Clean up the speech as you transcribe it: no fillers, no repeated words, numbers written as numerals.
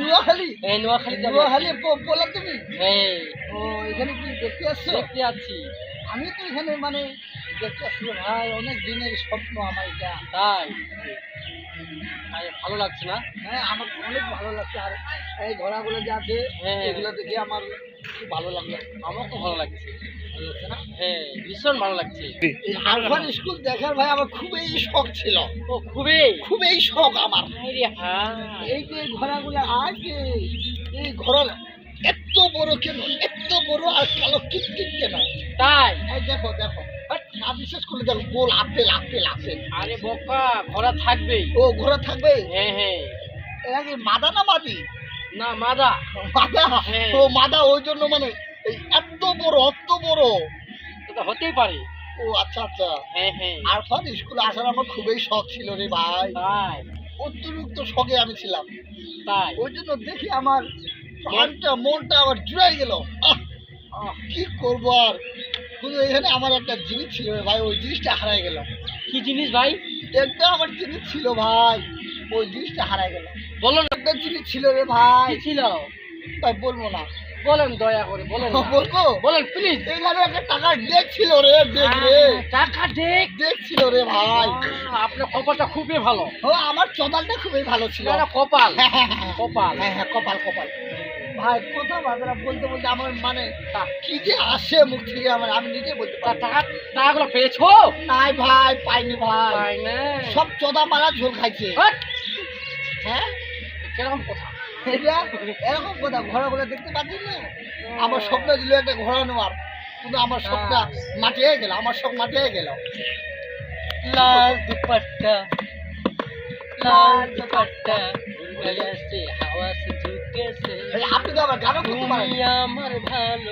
নোয়াখালী। নোয়াখালী বললা তুমি? ও এখানে কি দেখতে আসছো? দেখতে আছি। আমি তো এখানে মানে দেখতে আসছি ভাই, অনেক দিনের স্বপ্ন আমার এটা। তাই ভালো লাগছে না? হ্যাঁ, আমার অনেক ভালো লাগছে। আর এই ঘোড়াগুলো যে আছে এগুলো দেখে আমার খুব ভালো লাগলো। আমার তো ভালো লাগছে। ভালো লাগছে না? হ্যাঁ, ভীষণ ভালো লাগছে। এই আরফান স্কুল দেখার ভাই আমার খুবই শখ ছিল। ও খুবই শখ আমার। রে হ্যাঁ, এই যে ঘোড়াগুলো আছে, এই ঘোড়া এত বড় কেন, এত বড় আর কালো কিটকিট কেন? তাই এই দেখো দেখো, না বিশেষ করে দেখো, গোল আপেল আপেল আপেল। আরে বোকা, ঘোড়া থাকবেই। ও ঘোড়া থাকবে? হ্যাঁ এরা কি মাদা না মাদি? না মাদা। মাদা? হ্যাঁ। ও মাদা, ওই জন্য মানে এই এত বড় এত বড়। তো হতেই পারে। ও আচ্ছা আচ্ছা। হ্যাঁ আরফান স্কুলে আসার আমার খুবই শখ ছিল রে ভাই। তাই অতিরিক্ত শখে আমি ছিলাম। তাই ওই জন্য দেখি আমার মনটা আবার জুড়াই গেল। কি করবো আর, কিন্তু এখানে আমার একটা জিনিস ছিল রে ভাই, ওই জিনিসটা হারাই গেল। কি জিনিস ভাই? একটা আমার জিনিস ছিল ভাই, ওই জিনিসটা হারাই গেল। বলো না। একটা জিনিস ছিল রে ভাই। কি ছিল? ভাই বলবো না। বলেন দয়া করে, বলেন না। বলবো? বলেন প্লিজ। এখানে একটা টাকার ডেক ছিল রে, ডেক রে। টাকা ডেক ছিল রে ভাই। আপনার কপালটা খুবই ভালো। ও আমার চদালটা খুবই ভালো ছিল। না, কপাল কপাল, হ্যাঁ কপাল কপাল। ভাই কথা বার্তা বলতে বলতে আমার মানে কি যে আসে মুখ থেকে আমার, আমি নিজে বলতে পারি। টাকাগুলো পেয়েছো? নাই ভাই, পাইনি ভাই। পাই না। সব চোদা মারা ঝোল খাইছে। হ্যাঁ, কিরকম কথা? এটা এরকম কথা, ঘোড়াগুলো দেখতে পাচ্ছি না? আমার স্বপ্ন ছিল একটা ঘোড়া নেওয়ার, কিন্তু আমার স্বপ্নটা মাটিয়ে গেল, আমার সব মাটিয়ে গেল। লাল দুপাট্টা, লাল দুপাট্টা উড়ে আসছে, হাওয়া সে ঝুঁকেছে। আপনি তো আবার গানও করতে পারেন। আমার ভালো